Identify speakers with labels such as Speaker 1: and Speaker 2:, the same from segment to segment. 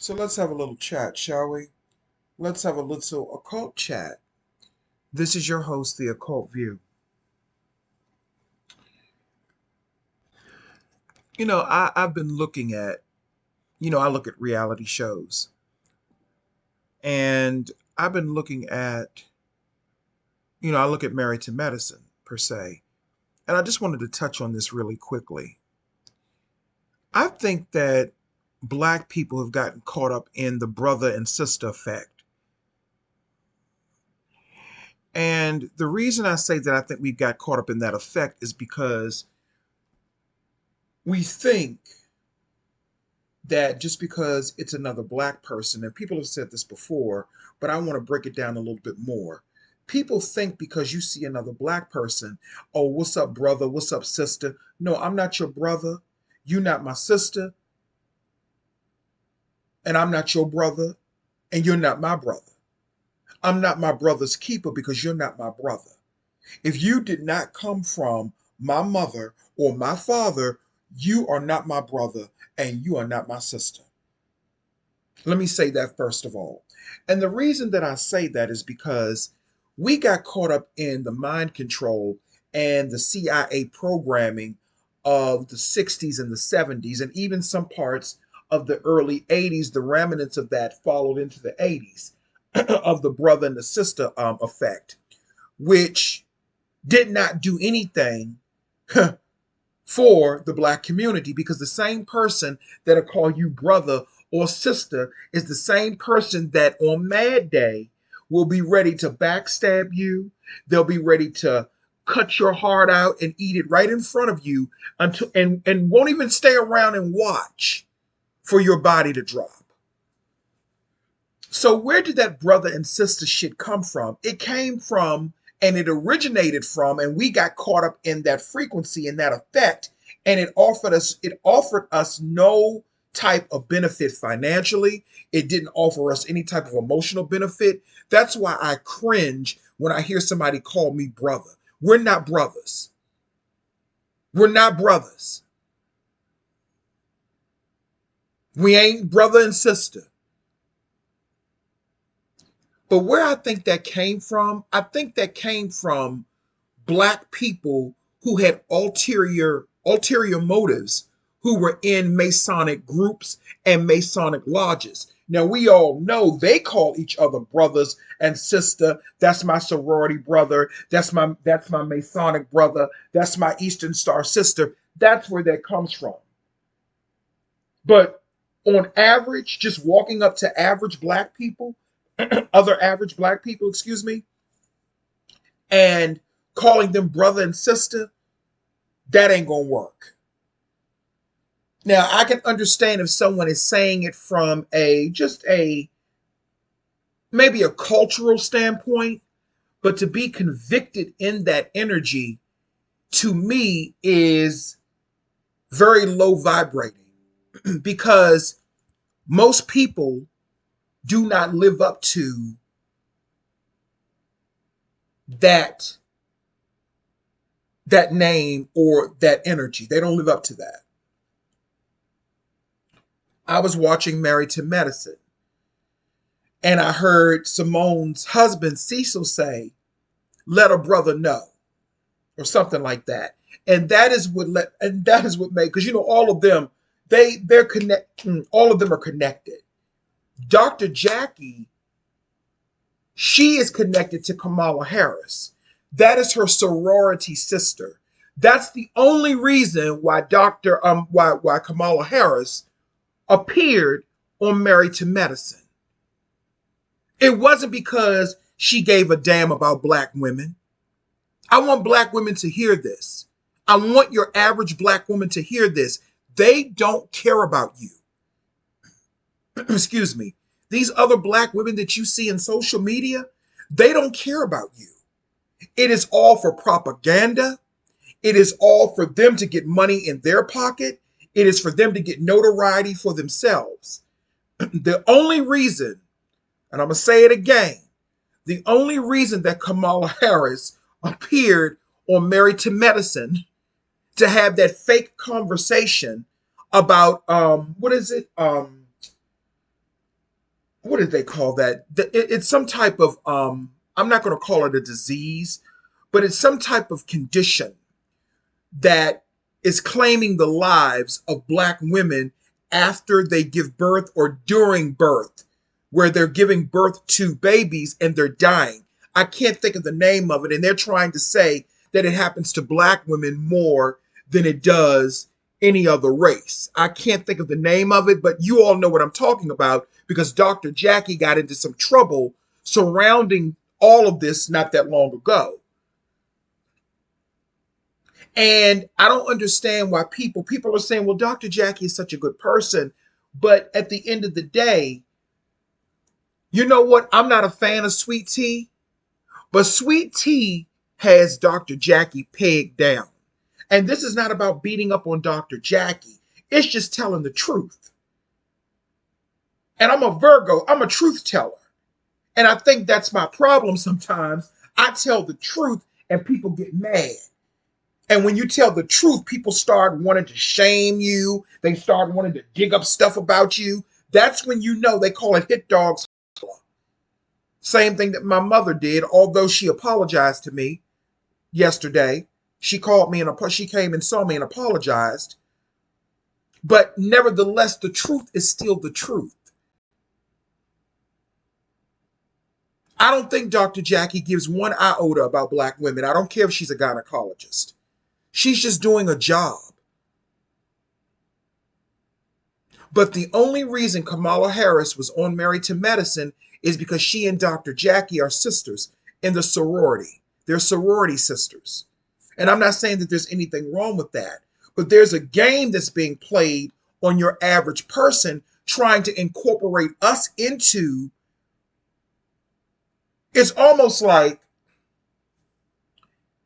Speaker 1: So let's have a little chat, shall we? Let's have a little occult chat. This is your host, The Occult View. I've been looking at, I look at reality shows, and I've been looking at, I look at Married to Medicine, per se. And I just wanted to touch on this really quickly. I think that Black people have gotten caught up in the brother and sister effect. And the reason I say that I think we've got caught up in that effect is because we think that just because it's another Black person, and people have said this before, but I want to break it down a little bit more. People think because you see another Black person, oh, what's up, brother? What's up, sister? No, I'm not your brother. You're not my sister, and I'm not your brother, and you're not my brother. I'm not my brother's keeper because you're not my brother. If you did not come from my mother or my father, you are not my brother and you are not my sister. Let me say that first of all. And the reason that I say that is because we got caught up in the mind control and the CIA programming of the 60s and the 70s, and even some parts of the early 80s. The remnants of that followed into the 80s of the brother and the sister effect, which did not do anything for the Black community, because the same person that'll call you brother or sister is the same person that on Mad Day will be ready to backstab you. They'll be ready to cut your heart out and eat it right in front of you until and won't even stay around and watch for your body to drop. So where did that brother and sister shit come from? It came from, and it originated from, and we got caught up in that frequency and that effect, and it offered us no type of benefit financially. It didn't offer us any type of emotional benefit. That's why I cringe when I hear somebody call me brother. We're not brothers. We're not brothers. We ain't brother and sister. But where I think that came from, I think that came from Black people who had ulterior motives, who were in Masonic groups and Masonic lodges. Now we all know they call each other brothers and sister. That's my sorority brother. That's my Masonic brother. That's my Eastern Star sister. That's where that comes from. But on average, just walking up to average Black people, other average Black people, excuse me, and calling them brother and sister, that ain't gonna work. Now, I can understand if someone is saying it from a just a maybe a cultural standpoint, but to be convicted in that energy to me is very low vibrating because most people do not live up to that that name or that energy. They don't live up to that. I was watching Married to Medicine, and I heard Simone's husband Cecil say, "Let a brother know," or something like that. And that is what made, because all of them, they're connect all of them are connected. Dr. Jackie, she is connected to Kamala Harris. That is her sorority sister. That's the only reason why why Kamala Harris appeared on Married to Medicine. It wasn't because she gave a damn about Black women. I want Black women to hear this. I want your average Black woman to hear this. They don't care about you. Excuse me. These other Black women that you see in social media, they don't care about you. It is all for propaganda. It is all for them to get money in their pocket. It is for them to get notoriety for themselves. The only reason, and I'm going to say it again, the only reason that Kamala Harris appeared on Married to Medicine to have that fake conversation about what is it? what did they call that? It's some type of I'm not going to call it a disease, but it's some type of condition that is claiming the lives of black women after they give birth or during birth, where they're giving birth to babies and they're dying. I can't think of the name of it, and they're trying to say that it happens to black women more than it does any other race. I can't think of the name of it, but you all know what I'm talking about because Dr. Jackie got into some trouble surrounding all of this not that long ago. And I don't understand why people are saying, well, Dr. Jackie is such a good person. But at the end of the day, you know what? I'm not a fan of Sweet Tea, but Sweet Tea has Dr. Jackie pegged down. And this is not about beating up on Dr. Jackie. It's just telling the truth. And I'm a Virgo. I'm a truth teller. And I think that's my problem sometimes. I tell the truth and people get mad. And when you tell the truth, people start wanting to shame you. They start wanting to dig up stuff about you. That's when you know they call it hit dogs. Same thing that my mother did, although she apologized to me yesterday. She called me and she came and saw me and apologized. But nevertheless, the truth is still the truth. I don't think Dr. Jackie gives one iota about black women. I don't care if she's a gynecologist. She's just doing a job. But the only reason Kamala Harris was on Married to Medicine is because she and Dr. Jackie are sisters in the sorority. They're sorority sisters. And I'm not saying that there's anything wrong with that, but there's a game that's being played on your average person trying to incorporate us into. It's almost like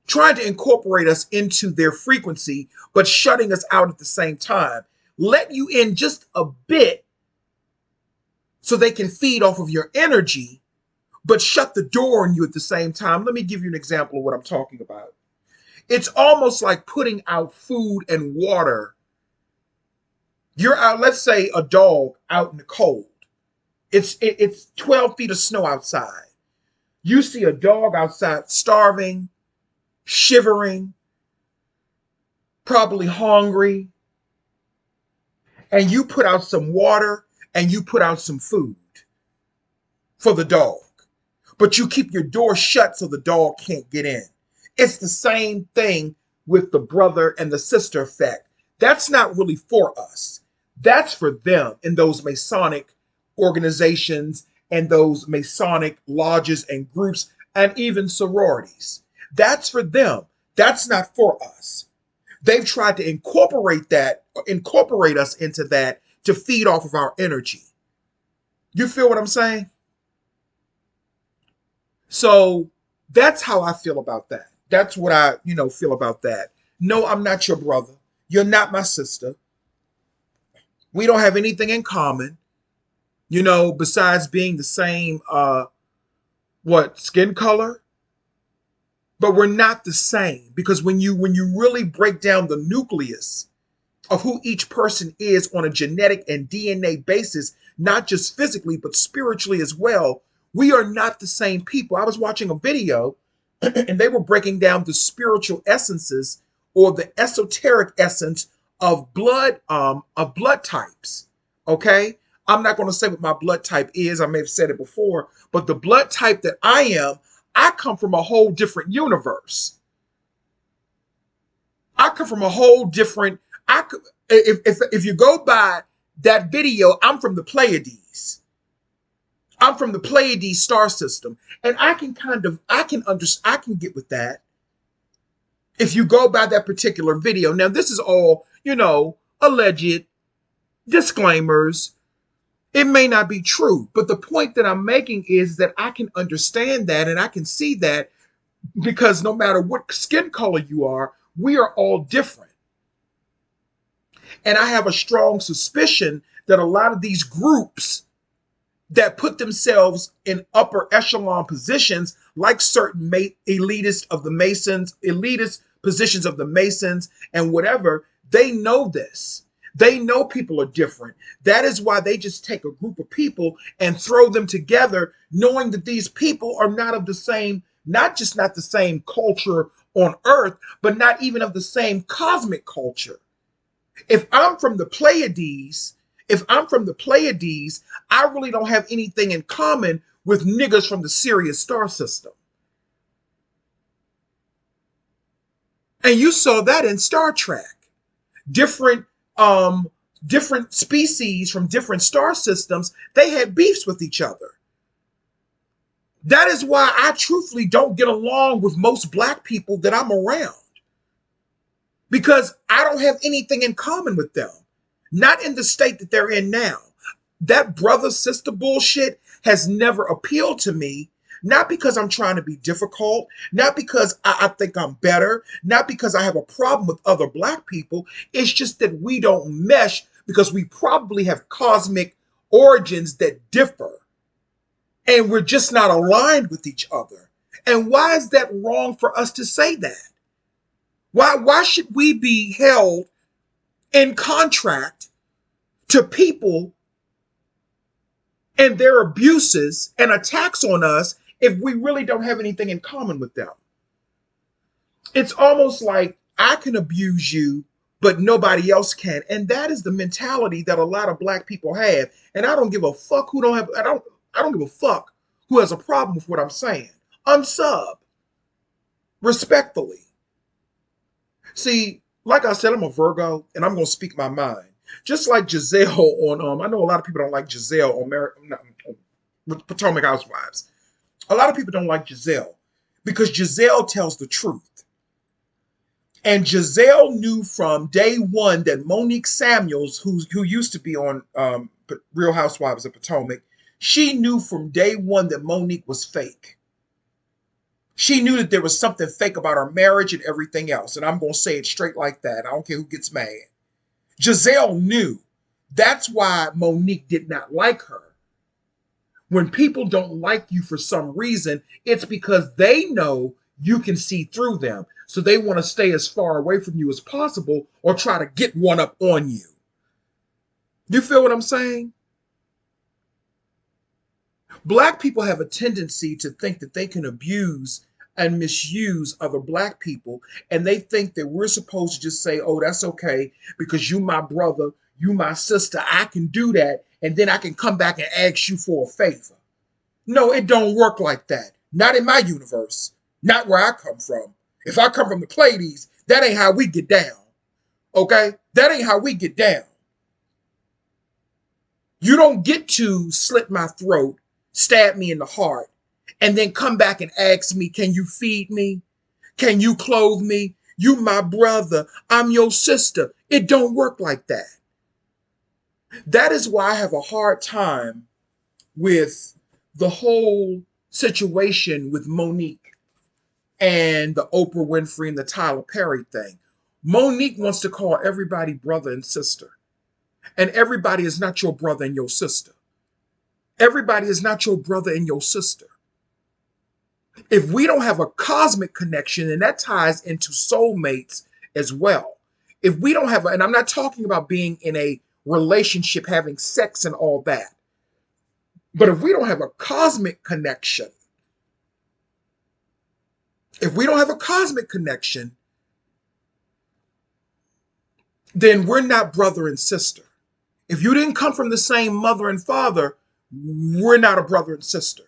Speaker 1: trying to incorporate us into their frequency, but shutting us out at the same time. Let you in just a bit so they can feed off of your energy, but shut the door on you at the same time. Let me give you an example of what I'm talking about. It's almost like putting out food and water. You're out, let's say a dog out in the cold. It's 12 feet of snow outside. You see a dog outside starving, shivering, probably hungry, and you put out some water and you put out some food for the dog, but you keep your door shut so the dog can't get in. It's the same thing with the brother and the sister effect. That's not really for us. That's for them in those Masonic organizations and those Masonic lodges and groups and even sororities. That's for them. That's not for us. They've tried to incorporate us into that to feed off of our energy. You feel what I'm saying? So that's how I feel about that. That's what I, feel about that. No, I'm not your brother. You're not my sister. We don't have anything in common, besides being the same, skin color. But we're not the same because when you really break down the nucleus of who each person is on a genetic and DNA basis, not just physically, but spiritually as well, we are not the same people. I was watching a video and they were breaking down the spiritual essences or the esoteric essence of blood types. Okay. I'm not going to say what my blood type is. I may have said it before, but the blood type that I am, I come from a whole different universe. I come from a whole different. If you go by that video, I'm from the Pleiades. I'm from the Pleiades star system, and I can get with that. If you go by that particular video, now this is all alleged disclaimers. It may not be true, but the point that I'm making is that I can understand that and I can see that because no matter what skin color you are, we are all different. And I have a strong suspicion that a lot of these groups that put themselves in upper echelon positions, like certain elitist positions of the Masons and whatever, they know this. They know people are different. That is why they just take a group of people and throw them together, knowing that these people are not of the same, not just not the same culture on earth, but not even of the same cosmic culture. If I'm from the Pleiades, if I'm from the Pleiades, I really don't have anything in common with niggas from the Sirius star system. And you saw that in Star Trek. Different um different species from different star systems, they had beefs with each other. That is why I truthfully don't get along with most black people that I'm around, because I don't have anything in common with them. Not in the state that they're in now. That brother sister bullshit has never appealed to me. Not because I'm trying to be difficult, not because I think I'm better, not because I have a problem with other black people. It's just that we don't mesh because we probably have cosmic origins that differ. And we're just not aligned with each other. And why is that wrong for us to say that? Why should we be held in contract to people and their abuses and attacks on us if we really don't have anything in common with them? It's almost like I can abuse you, but nobody else can. And that is the mentality that a lot of black people have. And I don't give a fuck who don't have, I don't give a fuck who has a problem with what I'm saying. Unsub. Respectfully. See, like I said, I'm a Virgo and I'm going to speak my mind. Just like Giselle on, I know a lot of people don't like Giselle on Potomac Housewives. A lot of people don't like Giselle because Giselle tells the truth. And Giselle knew from day one that Monique Samuels, who used to be on Real Housewives of Potomac, she knew from day one that Monique was fake. She knew that there was something fake about her marriage and everything else. And I'm going to say it straight like that. I don't care who gets mad. Giselle knew. That's why Monique did not like her. When people don't like you for some reason, it's because they know you can see through them. So they want to stay as far away from you as possible or try to get one up on you. You feel what I'm saying? Black people have a tendency to think that they can abuse and misuse other black people. And they think that we're supposed to just say, oh, that's okay, because you my brother, you my sister, I can do that. And then I can come back and ask you for a favor. No, it don't work like that. Not in my universe. Not where I come from. If I come from the Pleiades, that ain't how we get down. Okay? That ain't how we get down. You don't get to slit my throat, stab me in the heart, and then come back and ask me, can you feed me? Can you clothe me? You my brother. I'm your sister. It don't work like that. That is why I have a hard time with the whole situation with Monique and the Oprah Winfrey and the Tyler Perry thing. Monique wants to call everybody brother and sister. And everybody is not your brother and your sister. Everybody is not your brother and your sister. If we don't have a cosmic connection, and that ties into soulmates as well. If we don't have, and I'm not talking about being in a relationship, having sex and all that. But if we don't have a cosmic connection, if we don't have a cosmic connection, then we're not brother and sister. If you didn't come from the same mother and father, we're not a brother and sister.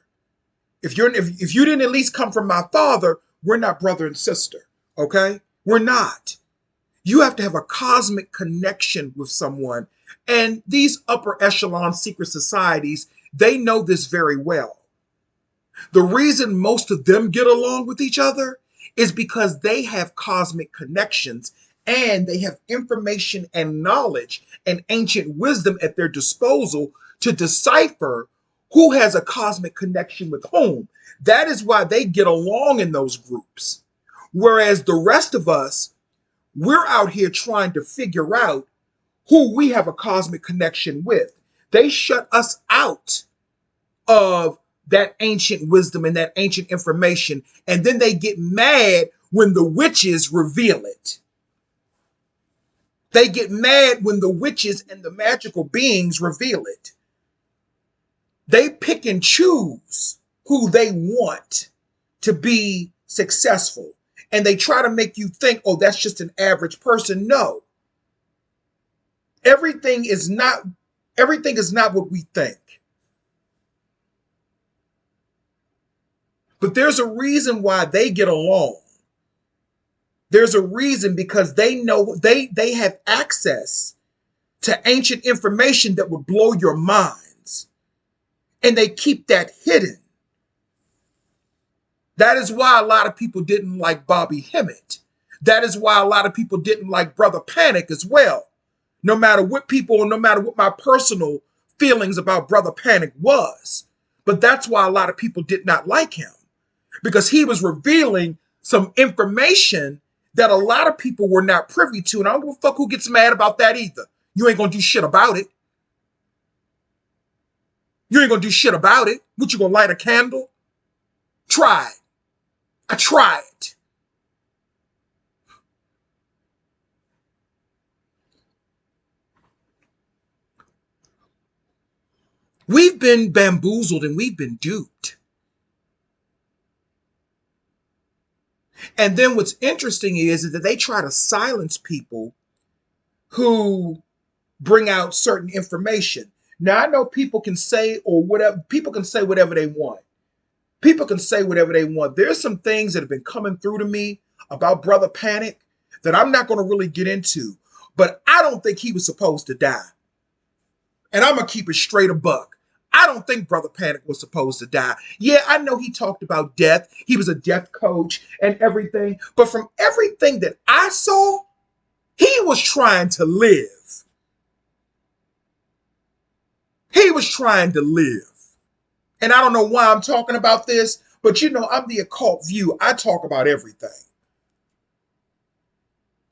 Speaker 1: If you didn't at least come from my father, we're not brother and sister. Okay? We're not. You have to have a cosmic connection with someone. And these upper echelon secret societies, they know this very well. The reason most of them get along with each other is because they have cosmic connections and they have information and knowledge and ancient wisdom at their disposal to decipher who has a cosmic connection with whom. That is why they get along in those groups. Whereas the rest of us, we're out here trying to figure out who we have a cosmic connection with. They shut us out of that ancient wisdom and that ancient information, and then they get mad when the witches reveal it. They get mad when the witches and the magical beings reveal it. They pick and choose who they want to be successful. And they try to make you think, oh, that's just an average person. No. Everything is not what we think. But there's a reason why they get along. There's a reason, because they know they have access to ancient information that would blow your minds. And they keep that hidden. That is why a lot of people didn't like Bobby Hemmett. That is why a lot of people didn't like Brother Panic as well. No matter what my personal feelings about Brother Panic was. But that's why a lot of people did not like him. Because he was revealing some information that a lot of people were not privy to. And I don't give a fuck who gets mad about that either. You ain't gonna do shit about it. You ain't gonna do shit about it. What, you gonna light a candle? Try it. I tried. We've been bamboozled and we've been duped. And then what's interesting is that they try to silence people who bring out certain information. Now, I know people can say whatever they want. People can say whatever they want. There's some things that have been coming through to me about Brother Panic that I'm not going to really get into. But I don't think he was supposed to die. And I'm going to keep it straight a buck. I don't think Brother Panic was supposed to die. Yeah, I know he talked about death. He was a death coach and everything. But from everything that I saw, he was trying to live. He was trying to live. And I don't know why I'm talking about this, but I'm the occult view. I talk about everything.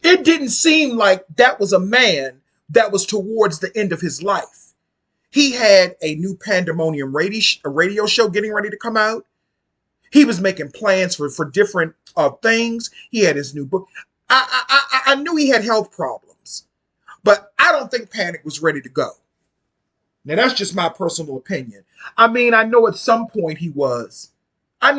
Speaker 1: It didn't seem like that was a man that was towards the end of his life. He had a new Pandemonium radio show getting ready to come out. He was making plans for different things. He had his new book. I knew he had health problems, but I don't think Panic was ready to go. Now, that's just my personal opinion. I mean, I know at some point he was. But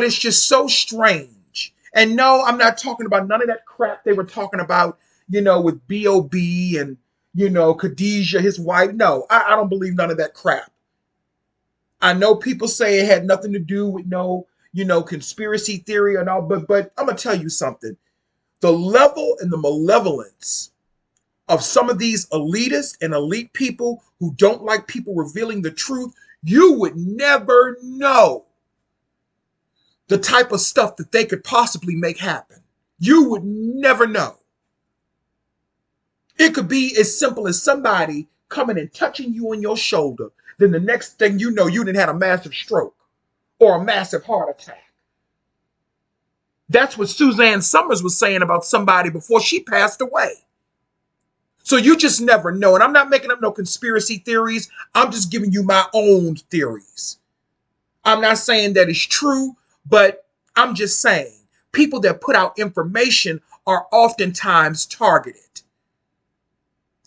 Speaker 1: it's just so strange. And no, I'm not talking about none of that crap they were talking about, with B.O.B. and, Khadijah, his wife. No, I don't believe none of that crap. I know people say it had nothing to do with no, conspiracy theory and all, but I'm going to tell you something. The level and the malevolence of some of these elitists and elite people who don't like people revealing the truth, you would never know the type of stuff that they could possibly make happen. You would never know. It could be as simple as somebody coming and touching you on your shoulder. Then the next thing you know, you done had a massive stroke or a massive heart attack. That's what Suzanne Summers was saying about somebody before she passed away. So you just never know. And I'm not making up no conspiracy theories. I'm just giving you my own theories. I'm not saying that it's true, but I'm just saying people that put out information are oftentimes targeted.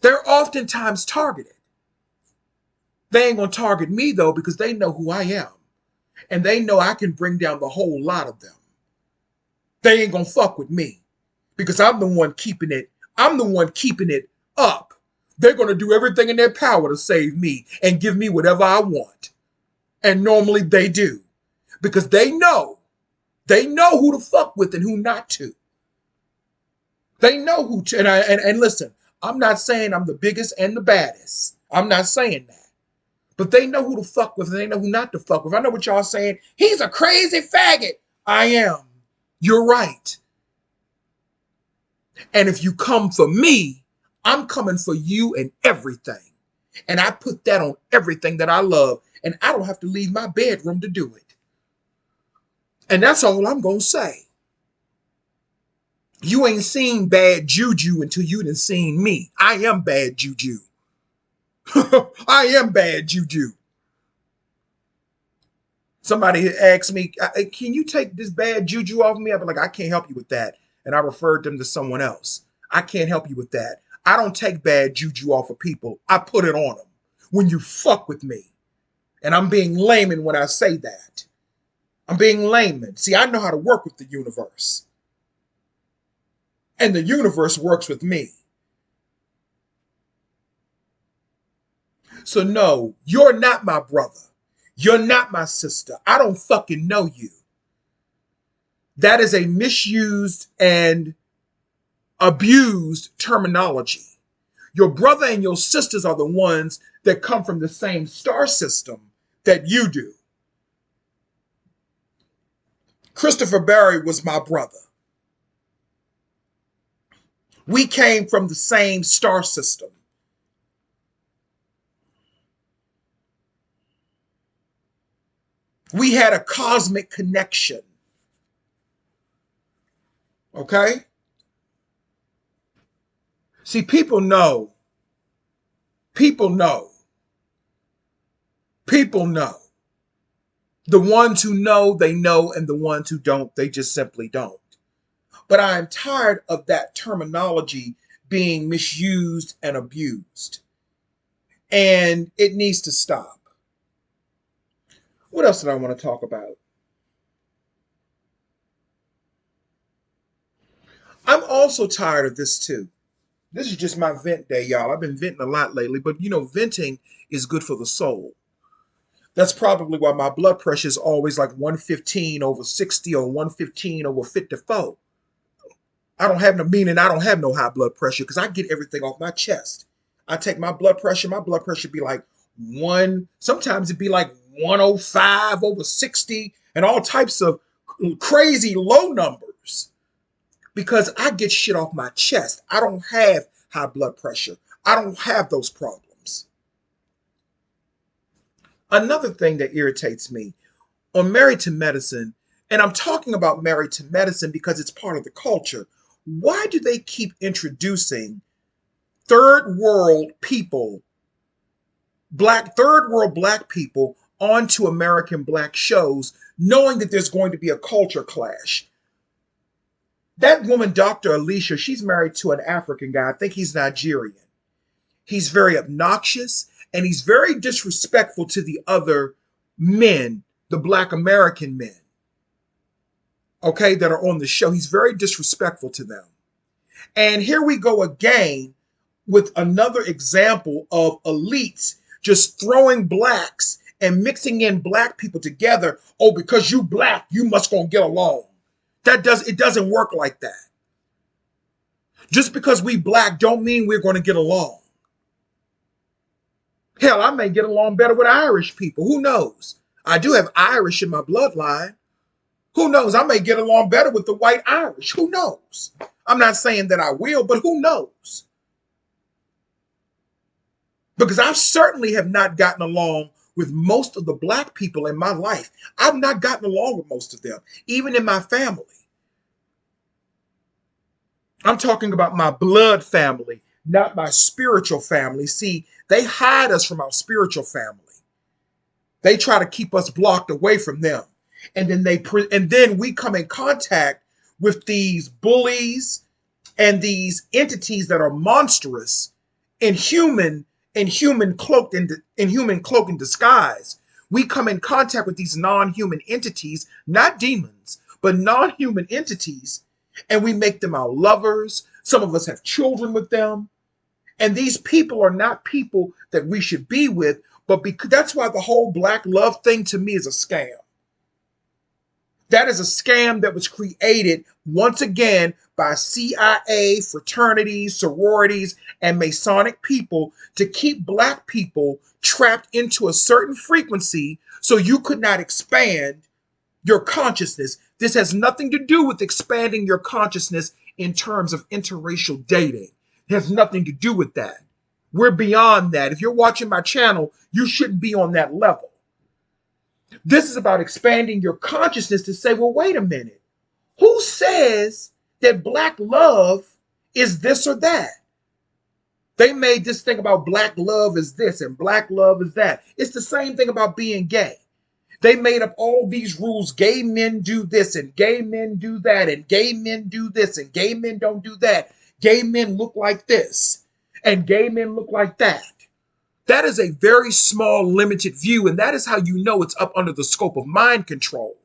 Speaker 1: They're oftentimes targeted. They ain't going to target me, though, because they know who I am. And they know I can bring down the whole lot of them. They ain't going to fuck with me because I'm the one keeping it. I'm the one keeping it up. They're going to do everything in their power to save me and give me whatever I want. And normally they do because they know who to fuck with and who not to. They know who to. And listen, I'm not saying I'm the biggest and the baddest. I'm not saying that. But they know who to fuck with and they know who not to fuck with. I know what y'all saying. He's a crazy faggot. I am. You're right. And if you come for me, I'm coming for you and everything. And I put that on everything that I love. And I don't have to leave my bedroom to do it. And that's all I'm going to say. You ain't seen bad juju until you done seen me. I am bad juju. I am bad juju. Somebody asked me, can you take this bad juju off me? I'd be like, I can't help you with that. and I referred them to someone else. I can't help you with that. I don't take bad juju off of people. I put it on them when you fuck with me. And I'm being layman when I say that. I'm being layman. See, I know how to work with the universe. And the universe works with me. So no, you're not my brother. You're not my sister. I don't fucking know you. That is a misused and abused terminology. Your brother and your sisters are the ones that come from the same star system that you do. Christopher Barry was my brother. We came from the same star system. We had a cosmic connection. Okay? See, people know. People know. People know. The ones who know, they know, and the ones who don't, they just simply don't. But I am tired of that terminology being misused and abused. And it needs to stop. What else did I want to talk about? I'm also tired of this too. This is just my vent day, y'all. I've been venting a lot lately, but venting is good for the soul. That's probably why my blood pressure is always like 115 over 60 or 115 over 54. I don't have no meaning I don't have no high blood pressure because I get everything off my chest. I take my blood pressure be like sometimes it'd be like 105 over 60 and all types of crazy low numbers because I get shit off my chest. I don't have high blood pressure. I don't have those problems. Another thing that irritates me on Married to Medicine, and I'm talking about Married to Medicine because it's part of the culture. Why do they keep introducing third world people, third world black people onto American black shows, knowing that there's going to be a culture clash? That woman, Dr. Alicia, she's married to an African guy. I think he's Nigerian. He's very obnoxious and he's very disrespectful to the other men, the black American men, okay, that are on the show. He's very disrespectful to them. And here we go again with another example of elites just throwing blacks and mixing in black people together. Oh, because you black, you must gonna get along. It doesn't work like that. Just because we black don't mean we're going to get along. Hell, I may get along better with Irish people. Who knows? I do have Irish in my bloodline. Who knows? I may get along better with the white Irish. Who knows? I'm not saying that I will, but who knows? Because I certainly have not gotten along with most of the black people in my life. I've not gotten along with most of them, even in my family. I'm talking about my blood family, not my spiritual family. See, they hide us from our spiritual family. They try to keep us blocked away from them. And then we come in contact with these bullies and these entities that are monstrous in human cloak in disguise. We come in contact with these non-human entities, not demons, but non-human entities, and we make them our lovers. Some of us have children with them. And these people are not people that we should be with, but because that's why the whole black love thing to me is a scam. That is a scam that was created once again by CIA, fraternities, sororities, and Masonic people to keep black people trapped into a certain frequency so you could not expand your consciousness. This has nothing to do with expanding your consciousness in terms of interracial dating. It has nothing to do with that. We're beyond that. If you're watching my channel, you shouldn't be on that level. This is about expanding your consciousness to say, well, wait a minute. Who says that black love is this or that? They made this thing about black love is this and black love is that. It's the same thing about being gay. They made up all these rules. Gay men do this and gay men do that and gay men do this and gay men don't do that. Gay men look like this and gay men look like that. That is a very small, limited view, and that is how you know it's up under the scope of mind control,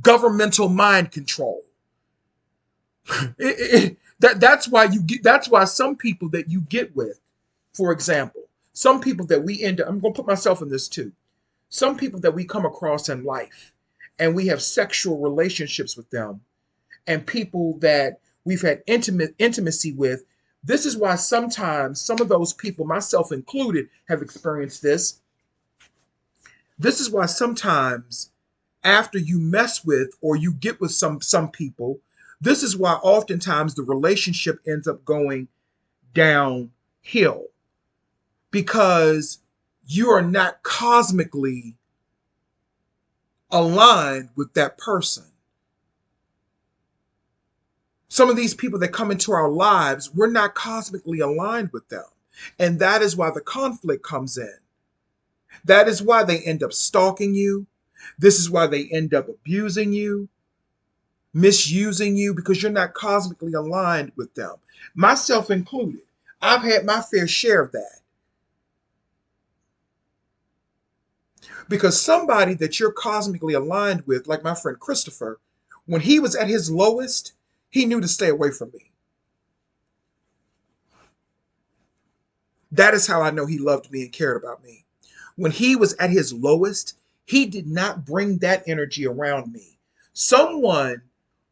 Speaker 1: governmental mind control. That's why you get. That's why some people that you get with, for example, some people that we end up. I'm going to put myself in this too. Some people that we come across in life, and we have sexual relationships with them, and people that we've had intimacy with. This is why sometimes some of those people, myself included, have experienced this. This is why sometimes after you mess with or you get with some people, this is why oftentimes the relationship ends up going downhill because you are not cosmically aligned with that person. Some of these people that come into our lives, we're not cosmically aligned with them. And that is why the conflict comes in. That is why they end up stalking you. This is why they end up abusing you, misusing you, because you're not cosmically aligned with them. Myself included. I've had my fair share of that. Because somebody that you're cosmically aligned with, like my friend Christopher, when he was at his lowest, he knew to stay away from me. That is how I know he loved me and cared about me. When he was at his lowest, he did not bring that energy around me. Someone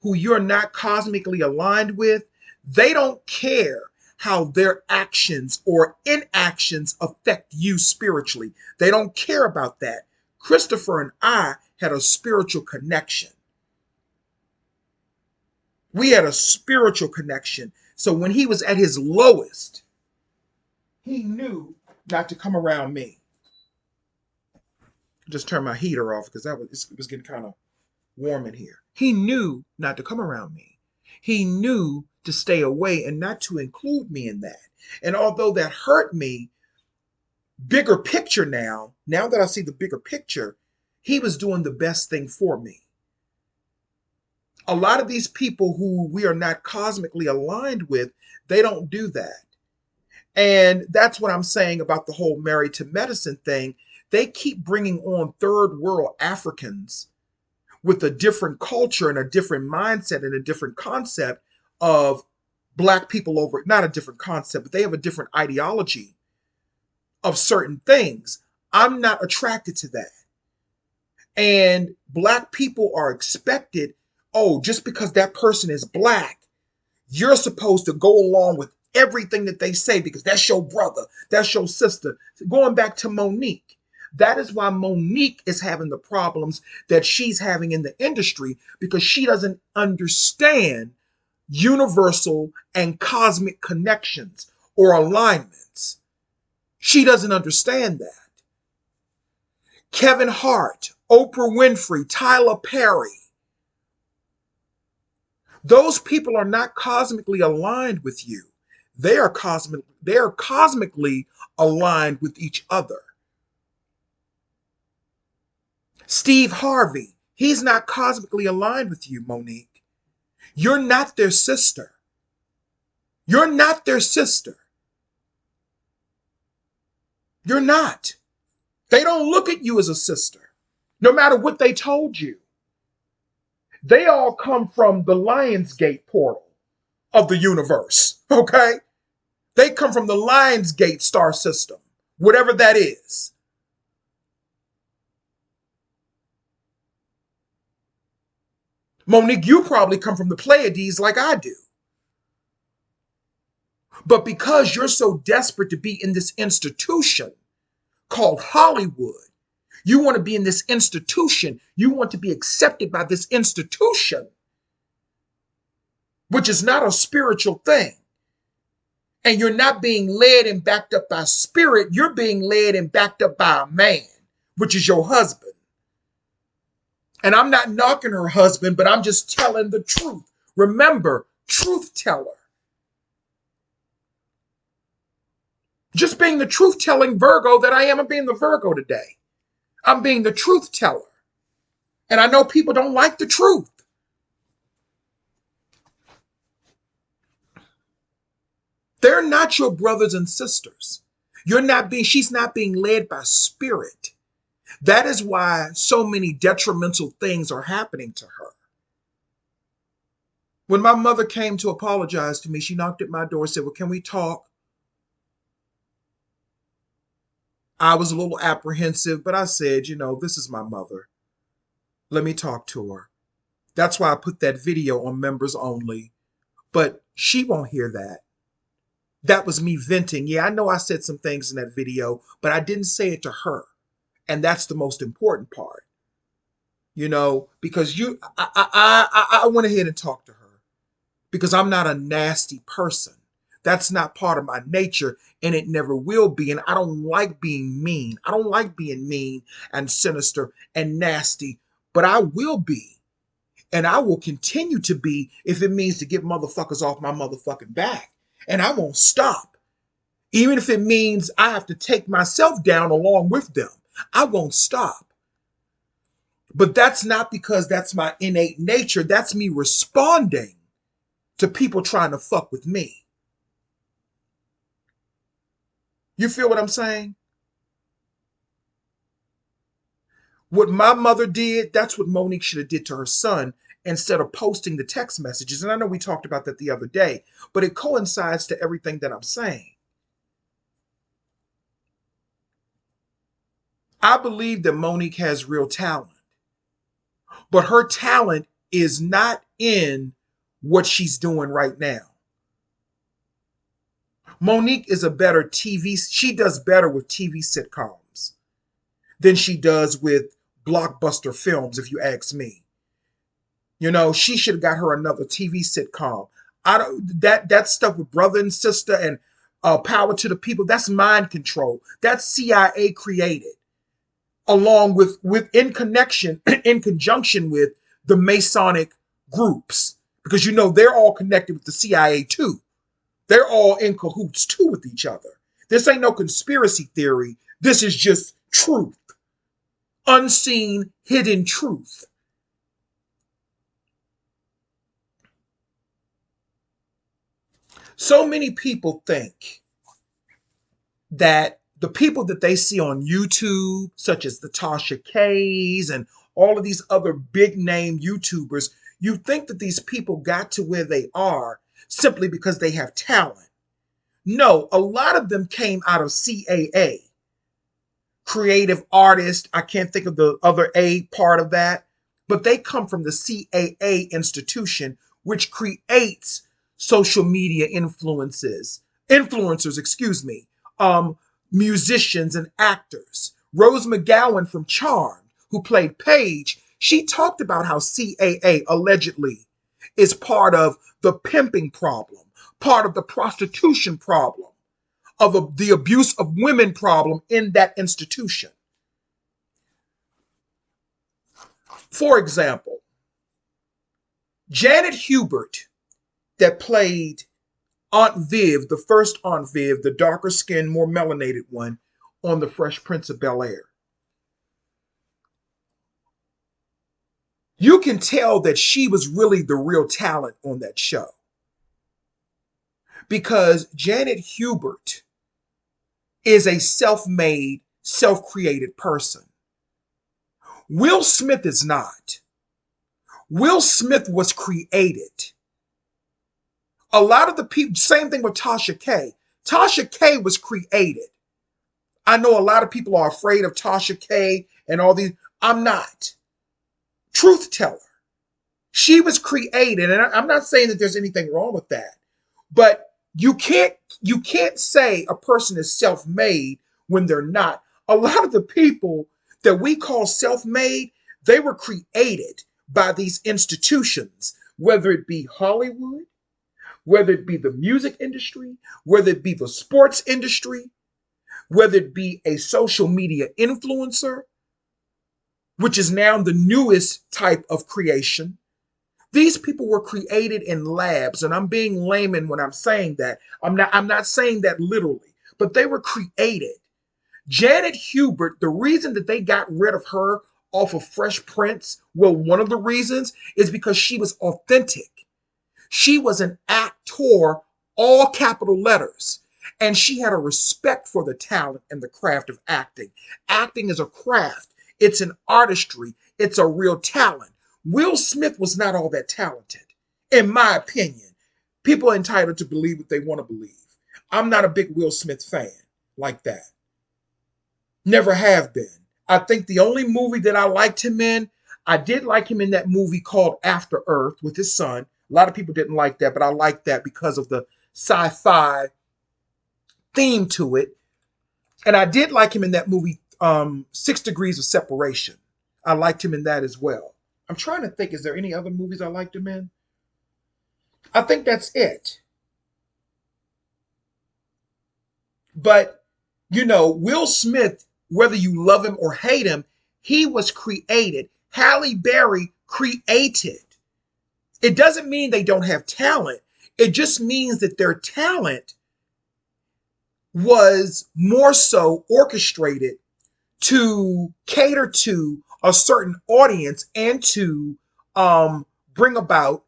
Speaker 1: who you're not cosmically aligned with, they don't care how their actions or inactions affect you spiritually. They don't care about that. Christopher and I had a spiritual connection. We had a spiritual connection. So when he was at his lowest, he knew not to come around me. Just turn my heater off because it was getting kind of warm in here. He knew not to come around me. He knew to stay away and not to include me in that. And although that hurt me, bigger picture now that I see the bigger picture, he was doing the best thing for me. A lot of these people who we are not cosmically aligned with, they don't do that. And that's what I'm saying about the whole married to medicine thing. They keep bringing on third world Africans with a different culture and a different mindset and a different concept of black people over, not a different concept, but they have a different ideology of certain things. I'm not attracted to that. And black people are expected, oh, just because that person is black, you're supposed to go along with everything that they say because that's your brother, that's your sister. Going back to Monique, that is why Monique is having the problems that she's having in the industry because she doesn't understand universal and cosmic connections or alignments. She doesn't understand that. Kevin Hart, Oprah Winfrey, Tyler Perry, those people are not cosmically aligned with you. They are cosmically aligned with each other. Steve Harvey, he's not cosmically aligned with you, Monique. You're not their sister. You're not their sister. You're not. They don't look at you as a sister, no matter what they told you. They all come from the Lionsgate portal of the universe, okay? They come from the Lionsgate star system, whatever that is. Monique, you probably come from the Pleiades like I do. But because you're so desperate to be in this institution called Hollywood, you want to be in this institution, you want to be accepted by this institution, which is not a spiritual thing. And you're not being led and backed up by spirit, you're being led and backed up by a man, which is your husband. And I'm not knocking her husband, but I'm just telling the truth. Remember, truth teller. Just being the truth telling Virgo that I am, I'm being the Virgo today. I'm being the truth teller. And I know people don't like the truth. They're not your brothers and sisters. She's not being led by spirit. That is why so many detrimental things are happening to her. When my mother came to apologize to me, she knocked at my door and said, "Well, can we talk?" I was a little apprehensive, but I said, this is my mother. Let me talk to her. That's why I put that video on members only. But she won't hear that. That was me venting. Yeah, I know I said some things in that video, but I didn't say it to her. And that's the most important part. Because I went ahead and talked to her because I'm not a nasty person. That's not part of my nature, and it never will be. And I don't like being mean. I don't like being mean and sinister and nasty, but I will be. And I will continue to be if it means to get motherfuckers off my motherfucking back. And I won't stop. Even if it means I have to take myself down along with them, I won't stop. But that's not because that's my innate nature. That's me responding to people trying to fuck with me. You feel what I'm saying? What my mother did, that's what Monique should have did to her son instead of posting the text messages. And I know we talked about that the other day, but it coincides to everything that I'm saying. I believe that Monique has real talent, but her talent is not in what she's doing right now. Monique is a better she does better with TV sitcoms than she does with blockbuster films, if you ask me. She should have got her another TV sitcom. I don't that stuff with Brother and Sister and Power to the People. That's mind control. That's CIA created, along with in connection, in conjunction with the Masonic groups, because they're all connected with the CIA too. They're all in cahoots too with each other. This ain't no conspiracy theory. This is just truth, unseen, hidden truth. So many people think that the people that they see on YouTube, such as the Tasha K's and all of these other big name YouTubers, you think that these people got to where they are simply because they have talent. No, a lot of them came out of CAA, creative artist. I can't think of the other A part of that, but they come from the CAA institution, which creates social media influencers, excuse me, musicians and actors. Rose McGowan from Charmed, who played Paige, she talked about how CAA allegedly is part of the pimping problem, part of the prostitution problem, of the abuse of women problem in that institution. For example, Janet Hubert, that played Aunt Viv, the first Aunt Viv, the darker skinned, more melanated one on The Fresh Prince of Bel-Air. You can tell that she was really the real talent on that show. Because Janet Hubert is a self-made, self-created person. Will Smith is not. Will Smith was created. A lot of the people, same thing with Tasha K. Tasha K was created. I know a lot of people are afraid of Tasha K and all these. I'm not. Truth teller. She was created, and I'm not saying that there's anything wrong with that. But you can't say a person is self-made when they're not. A lot of the people that we call self-made, they were created by these institutions, whether it be Hollywood, whether it be the music industry, whether it be the sports industry, whether it be a social media influencer, which is now the newest type of creation. These people were created in labs, and I'm being layman when I'm saying that. I'm not saying that literally, but they were created. Janet Hubert, the reason that they got rid of her off of Fresh Prince? Well, one of the reasons is because she was authentic. She was an actor, all capital letters, and she had a respect for the talent and the craft of acting. Acting is a craft, it's an artistry, it's a real talent. Will Smith was not all that talented, in my opinion. People are entitled to believe what they want to believe. I'm not a big Will Smith fan like that. Never have been. I think the only movie that I liked him in, I did like him in that movie called After Earth with his son. A lot of people didn't like that, but I liked that because of the sci-fi theme to it. And I did like him in that movie, 6 Degrees of Separation. I liked him in that as well. I'm trying to think, is there any other movies I liked him in? I think that's it. But, Will Smith, whether you love him or hate him, he was created. Halle Berry created. It doesn't mean they don't have talent. It just means that their talent was more so orchestrated to cater to a certain audience and to bring about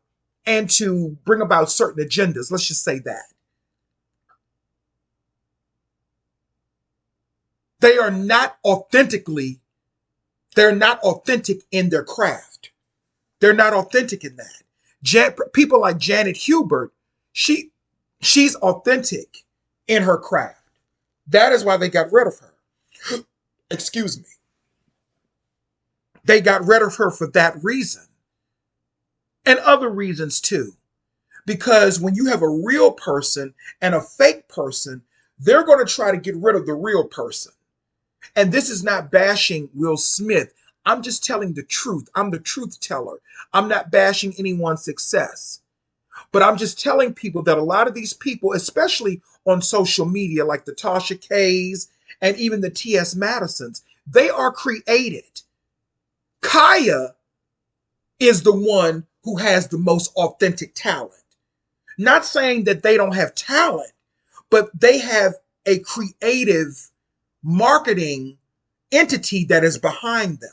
Speaker 1: certain agendas. Let's just say that. They are not authentically, they're not authentic in their craft. They're not authentic in that. People like Janet Hubert, she's authentic in her craft. That is why they got rid of her. Excuse me. They got rid of her for that reason. And other reasons too. Because when you have a real person and a fake person, they're going to try to get rid of the real person. And this is not bashing Will Smith. I'm just telling the truth. I'm the truth teller. I'm not bashing anyone's success. But I'm just telling people that a lot of these people, especially on social media, like the Tasha K's and even the T.S. Madisons, they are created. Kaya is the one who has the most authentic talent. Not saying that they don't have talent, but they have a creative marketing entity that is behind them.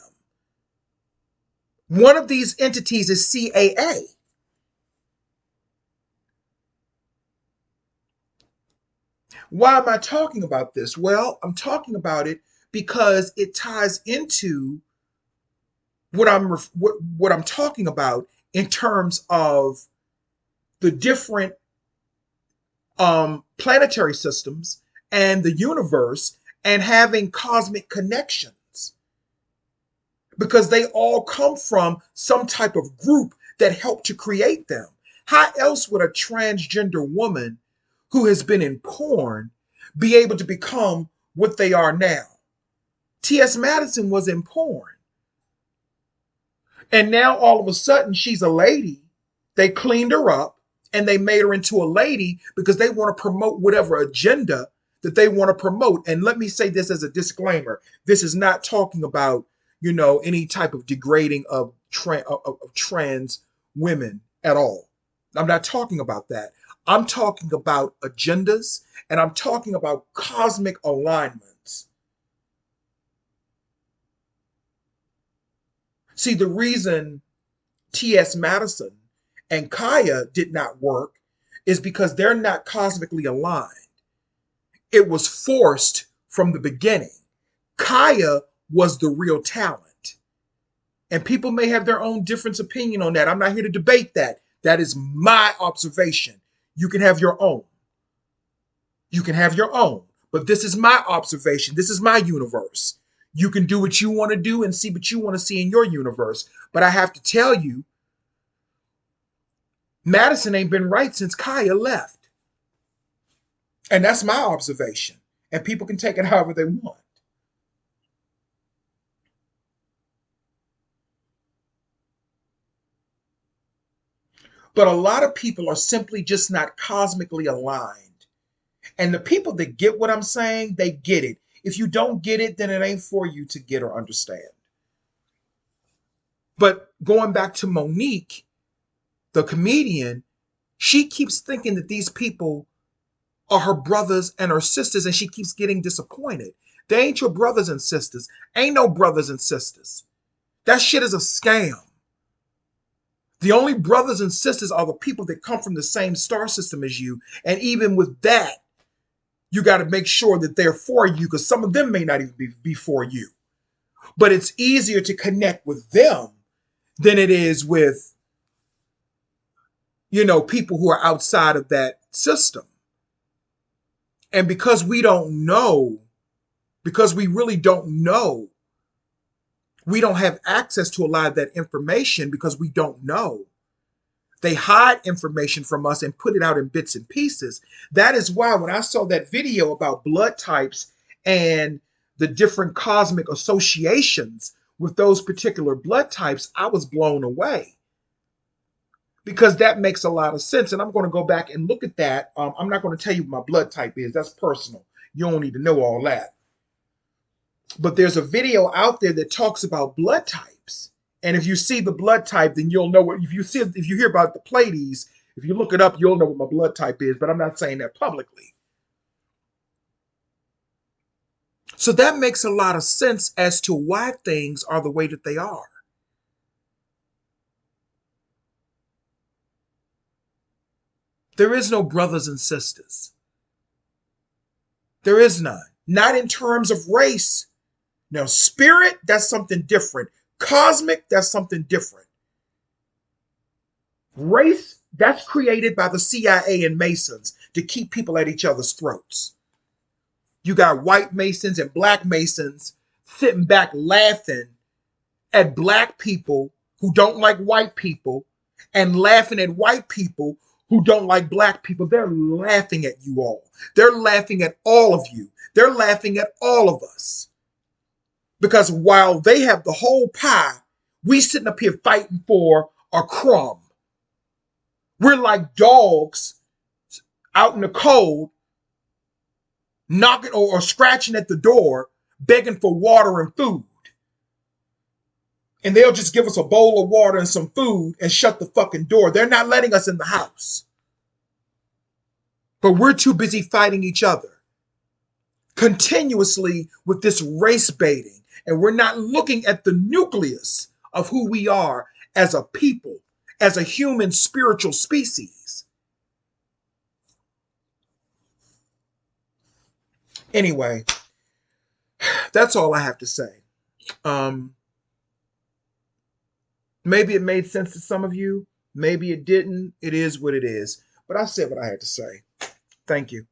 Speaker 1: One of these entities is CAA. Why am I talking about this? Well, I'm talking about it because it ties into what I'm talking about in terms of the different planetary systems and the universe and having cosmic connections, because they all come from some type of group that helped to create them. How else would a transgender woman who has been in porn be able to become what they are now? T.S. Madison was in porn. And now all of a sudden she's a lady. They cleaned her up and they made her into a lady because they want to promote whatever agenda that they want to promote. And let me say this as a disclaimer. This is not talking about, any type of degrading of trans women at all. I'm not talking about that. I'm talking about agendas and I'm talking about cosmic alignments. See, the reason T.S. Madison and Kaya did not work is because they're not cosmically aligned. It was forced from the beginning. Kaya was the real talent. And people may have their own different opinion on that. I'm not here to debate that. That is my observation. You can have your own. You can have your own. But this is my observation. This is my universe. You can do what you want to do and see what you want to see in your universe. But I have to tell you, Madison ain't been right since Kaya left. And that's my observation. And people can take it however they want. But a lot of people are simply just not cosmically aligned. And the people that get what I'm saying, they get it. If you don't get it, then it ain't for you to get or understand. But going back to Monique, the comedian, she keeps thinking that these people are her brothers and her sisters, and she keeps getting disappointed. They ain't your brothers and sisters. Ain't no brothers and sisters. That shit is a scam. The only brothers and sisters are the people that come from the same star system as you. And even with that, you got to make sure that they're for you, because some of them may not even be for you. But it's easier to connect with them than it is with, people who are outside of that system. And because we don't know, because we really don't know, we don't have access to a lot of that information because we don't know. They hide information from us and put it out in bits and pieces. That is why when I saw that video about blood types and the different cosmic associations with those particular blood types, I was blown away. Because that makes a lot of sense. And I'm going to go back and look at that. I'm not going to tell you what my blood type is. That's personal. You don't need to know all that. But there's a video out there that talks about blood types. And if you see the blood type, then you'll know what, if you hear about the Pleiades, if you look it up, you'll know what my blood type is, but I'm not saying that publicly. So that makes a lot of sense as to why things are the way that they are. There is no brothers and sisters. There is none. Not in terms of race. Now, spirit, that's something different. Cosmic, that's something different. Race, that's created by the CIA and Masons to keep people at each other's throats. You got white Masons and black Masons sitting back laughing at black people who don't like white people and laughing at white people who don't like black people. They're laughing at you all. They're laughing at all of you. They're laughing at all of us. Because while they have the whole pie, we sitting up here fighting for a crumb. We're like dogs out in the cold, knocking or scratching at the door, begging for water and food. And they'll just give us a bowl of water and some food and shut the fucking door. They're not letting us in the house. But we're too busy fighting each other continuously with this race baiting. And we're not looking at the nucleus of who we are as a people, as a human spiritual species. Anyway, that's all I have to say. Maybe it made sense to some of you. Maybe it didn't. It is what it is. But I said what I had to say. Thank you.